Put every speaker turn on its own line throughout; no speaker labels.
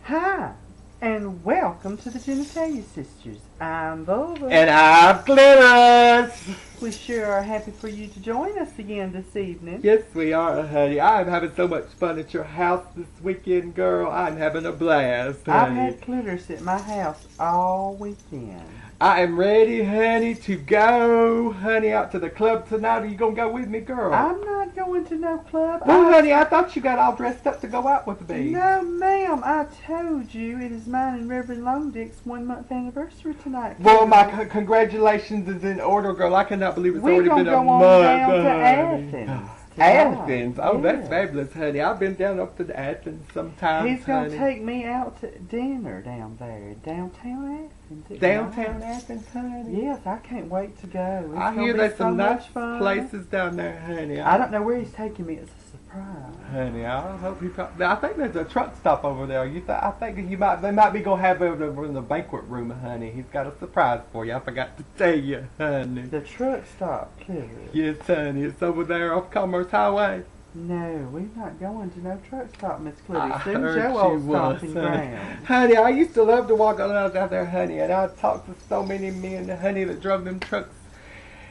Hi, and welcome to the Genitalia Sisters. I'm Bubba.
And I'm Clarence.
We sure are happy for you to join us again this evening.
Yes, we are, honey. I'm having so much fun at your house this weekend, girl. I'm having a blast, honey.
I've had clitoris at my house all weekend.
I am ready, honey, to go, honey, out to the club tonight. Are you going to go with me, girl?
I'm not going to no club.
Well, honey, I thought you got all dressed up to go out with me.
No, ma'am. I told you it is mine and Reverend Longdick's 1-month anniversary tonight.
Well, my congratulations is in order, girl. I cannot believe it's already been a month.
We're going to go on down to Athens.
Athens? Oh,
yeah.
That's fabulous, honey. I've been down up to Athens sometimes,
He's going to take me out to dinner down there, downtown Athens.
Downtown Athens, honey?
Yes, I can't wait to go.
I hear there's some nice places down there, honey.
I don't know where he's taking me. It's a surprise.
Honey, I hope he. I think there's a truck stop over there. I think they might be gonna have it over in the banquet room, honey. He's got a surprise for you. I forgot to tell you, honey.
The truck stop, clearly.
Yes, honey. It's over there off Commerce Highway.
No, we're not going to no truck stop, Miss Clitty.
I
Soon
heard
Joe
she
old
was,
stomping
honey.
ground.
Honey, I used to love to walk around out there, honey, and I talked to so many men, honey, that drove them trucks.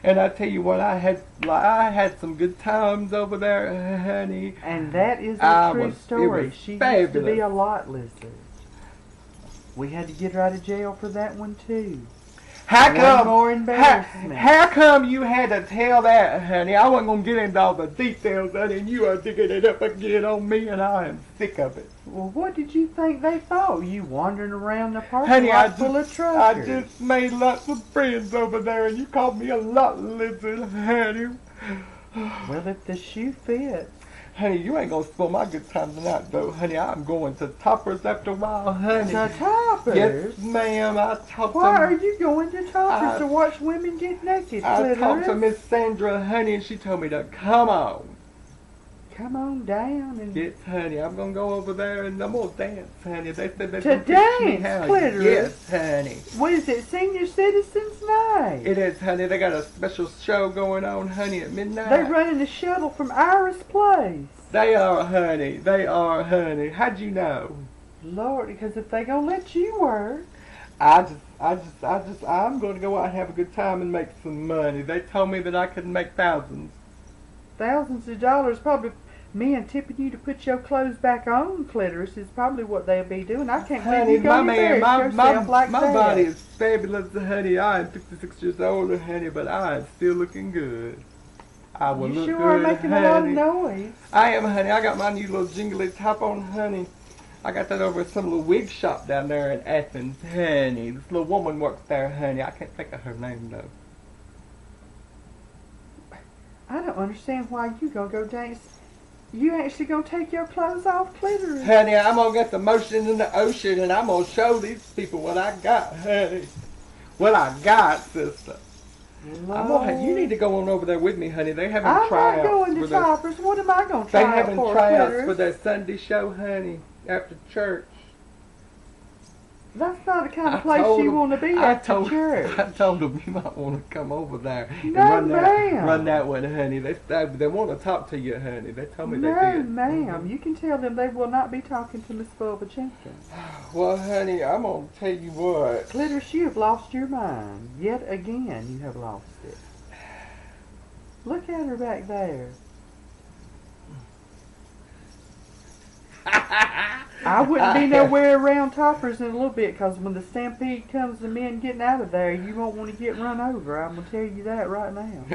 And I tell you what, I had some good times over there, honey.
And that is a true story. She
fabulous.
used to be a lot lizard. We had to get her out of jail for that one too.
How
more embarrassment.
How come you had to tell that, honey? I wasn't going to get into all the details, honey, and you are digging it up again on me, and I am sick of it.
Well, what did you think they thought? You wandering around the parking
honey,
lot full of truckers?
I just made lots of friends over there, and you called me a lot lizard, honey.
Well, if the shoe fits.
Honey, you ain't gonna spoil my good time tonight, though, honey. I'm going to Toppers after a while, honey.
To Toppers?
Yes, ma'am.
Why are you going to Toppers to watch women get naked,
I talked to
Clitoris?
Miss Sandra, honey, and she told me to come on.
Come on down and...
Yes, honey. I'm gonna go over there and I'm gonna dance, honey. They said they're
To
gonna teach me
dance,
how.
Clitoris?
Yes, honey.
What is it, Senior Citizens Night?
It is, honey. They got a special show going on, honey, at midnight.
They're running the shuttle from Iris Place.
They are, honey. They are, honey. How'd you know?
Lord, because if they gonna let you work...
I'm gonna go out and have a good time and make some money. They told me that I could make thousands.
Thousands of dollars, probably men tipping you to put your clothes back on, Clitoris, is probably what they'll be doing. I can't believe you go embarrass yourself like that.
My body is fabulous, honey. I am 56 years old, honey, but I am still looking good. I will look
You sure
good,
are making
honey.
a lot of noise.
I am, honey. I got my new little jingly top on, honey. I got that over at some little wig shop down there in Athens, honey. This little woman works there, honey. I can't think of her name, though.
I don't understand why you gonna go dance. You actually gonna take your clothes off, Clitoris?
Honey, I'm gonna get the motion in the ocean and I'm gonna show these people what I got, honey. What I got, sister. You need to go on over there with me, honey. They having tryouts.
I'm not going to Toppers. What am I going to try out for,
They having tryouts
Clitoris?
for their Sunday show, honey, after church.
That's not the kind of place you want to be after church.
I told them you might want to come over there and
No, ma'am.
run that one, honey. They want to talk to you, honey. They told me they
No,
did.
ma'am. You can tell them they will not be talking to Miss Bubba Jenkins.
Well, honey, I'm going to tell you what.
Clitoris, you have lost your mind. Yet again, you have lost it. Look at her back there. I wouldn't be nowhere around Toppers in a little bit, because when the stampede comes to men getting out of there, you won't want to get run over. I'm going to tell you that right now.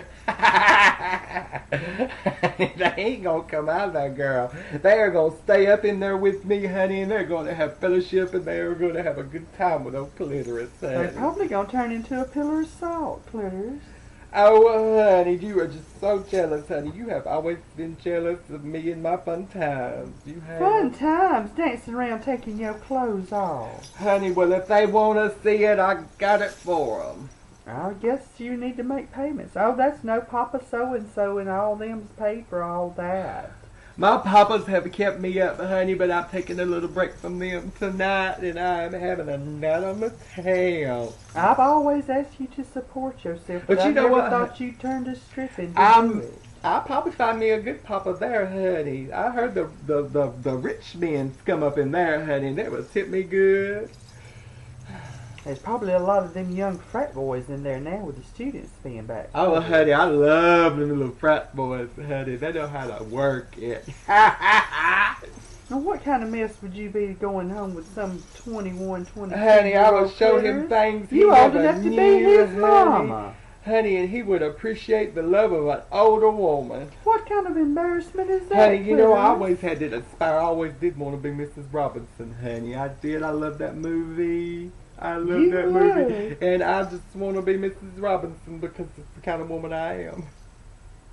They ain't going to come out of there, girl. They are going to stay up in there with me, honey, and they're going to have fellowship, and they are going to have a good time with old Clitoris, honey.
They're probably going to turn into a pillar of salt, Clitoris.
Oh, honey, you are just so jealous, honey. You have always been jealous of me and my fun times. You have.
Fun times, dancing around taking your clothes off.
Honey, well, if they want to see it, I got it for them.
I guess you need to make payments. Oh, that's no Papa so-and-so and all them's paid for all that.
My papas have kept me up, honey, but I'm taking a little break from them tonight, and I'm having a nut on my tail.
I've always asked you to support yourself, but
you
I
know
never
what?
thought you'd turn to stripping to do it.
I'll probably find me a good papa there, honey. I heard the rich men come up in there, honey, and they would tip me good.
There's probably a lot of them young frat boys in there now with the students being back.
Oh, honey, I love them little frat boys, honey. They know how to work it.
Now, what kind of mess would you be going home with some 21, 22
Honey, I would show him things he
You old
never
enough to be
knew,
his mama.
Honey, and he would appreciate the love of an older woman.
What kind of embarrassment is that,
Honey, you know, I
Clarence?
always had that aspire. I always did want to be Mrs. Robinson, honey. I did. I love that movie. I love that movie. And I just want to be Mrs. Robinson because it's the kind of woman I am.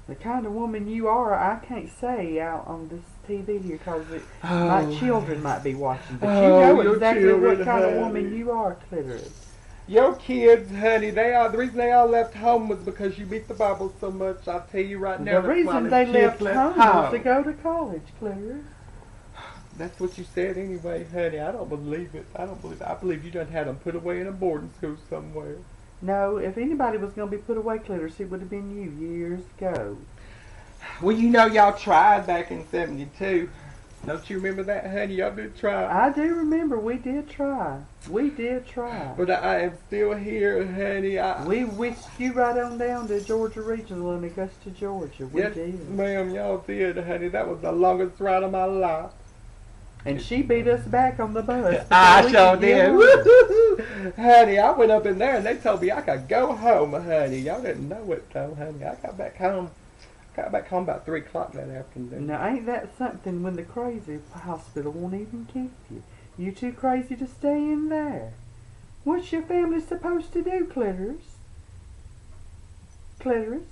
The kind of woman you are, I can't say out on this TV here because my children might be watching. But you know exactly what kind of woman you are, Clitoris.
Your kids, honey, the reason they all left home was because you beat the Bible so much. I'll tell you right now.
The reason they left home was to go to college, Clitoris.
That's what you said anyway, honey. I don't believe it. I believe you done had them put away in a boarding school somewhere.
No, if anybody was going to be put away, Clitoris, it would have been you years ago.
Well, you know y'all tried back in '72. Don't you remember that, honey? Y'all did try.
I do remember. We did try. We did try.
But I am still here, honey.
We whisked you right on down to Georgia Regional in Augusta, Georgia. We
yes,
did.
ma'am, y'all did, honey. That was the longest ride of my life.
And she beat us back on the bus.
I sure did. Honey, I went up in there and they told me I could go home, honey. Y'all didn't know it though, honey. I got back home. About 3 o'clock that afternoon.
Now, ain't that something when the crazy hospital won't even keep you? You too crazy to stay in there. What's your family supposed to do, Clitoris? Clitoris?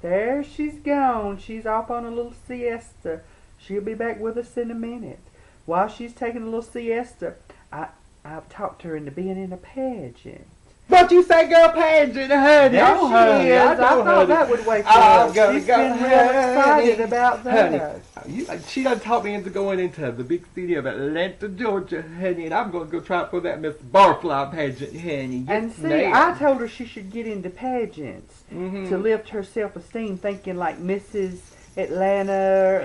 There she's gone. She's off on a little siesta. She'll be back with us in a minute. While she's taking a little siesta, I've talked her into being in a pageant.
But you say girl pageant, honey.
There she is. I thought that would wake her up. She's been real excited about that.
Honey, she done talked me into going into the big city of Atlanta, Georgia, honey, and I'm going to go try for that Miss Barfly pageant, honey. Yes,
and see, I told her she should get into pageants to lift her self-esteem, thinking like Mrs. Atlanta,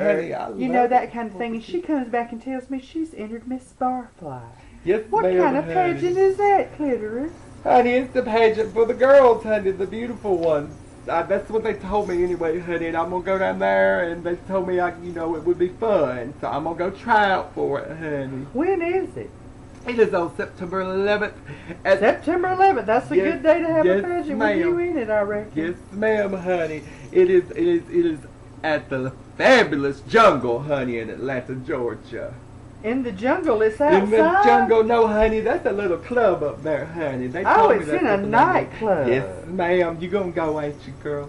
or, you know, that kind of thing. And she comes back and tells me she's entered Miss Barfly.
Yes,
what kind of pageant is that, Clitoris?
Honey, it's the pageant for the girls, honey, the beautiful ones. That's what they told me anyway, honey, and I'm going to go down there, and they told me, it would be fun, so I'm going to go try out for it, honey.
When is it?
It is on September 11th.
September 11th, that's a good day to have a pageant with you in it, I reckon.
Yes, ma'am, honey. It is at the fabulous Jungle, honey, in Atlanta, Georgia.
In the jungle, it's outside?
In the jungle, no, honey, that's a little club up there, honey. They told
it's in a nightclub.
Yes, ma'am, you gonna go, ain't you, girl?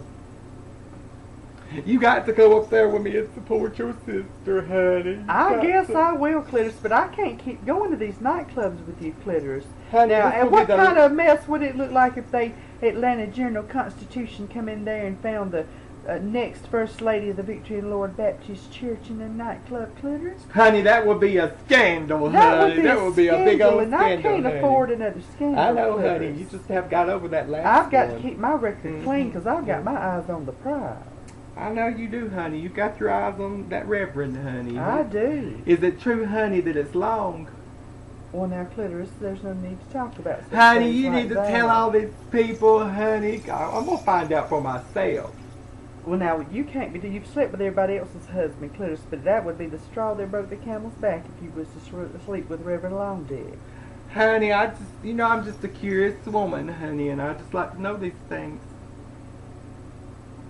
You got to go up there with me and support your sister, honey.
I guess I will, Clitoris, but I can't keep going to these nightclubs with you, Clitoris.
Honey,
now, and what kind of mess would it look like if the Atlanta Journal-Constitution come in there and found the next First Lady of the Victory and Lord Baptist Church in a nightclub, Clitoris?
Honey, that would be a scandal, honey. That would be a big old scandal,
I can't afford another scandal,
I know,
Clitoris.
honey. You just have got over that last one.
I've got to keep my record clean because I've got my eyes on the prize.
I know you do, honey. You got your eyes on that reverend, honey.
I do.
Is it true, honey, that it's long?
Well, now, Clitoris, there's no need to talk about such
honey,
things
you
like
need to
that.
tell all these people, honey. I'm going to find out for myself.
Well, now, you can't be, you've slept with everybody else's husband, Clitoris, but that would be the straw that broke the camel's back if you was to sleep with Reverend Longdick.
Honey, I'm just a curious woman, honey, and I just like to know these things.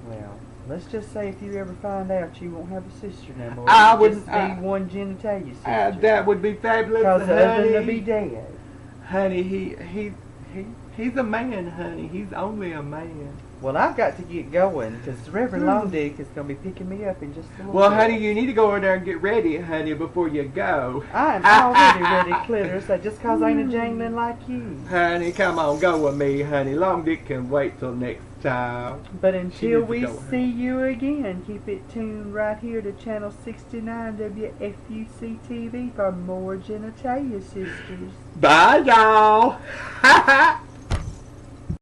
Well, let's just say if you ever find out, you won't have a sister no more.
I wouldn't
be one genitalia sister.
That would be fabulous,
because the
honey.
husband will be dead.
Honey, he's a man, honey. He's only a man.
Well, I've got to get going because Reverend Longdick is going to be picking me up in just a little
Well,
bit.
honey, you need to go over there and get ready, honey, before you go.
I am already ready, Clitoris. Just because I ain't a jangling like you.
Honey, come on, go with me, honey. Long Dick can wait till next time.
But until we see you again, keep it tuned right here to Channel 69 WFUC TV for more genitalia sisters.
Bye, y'all.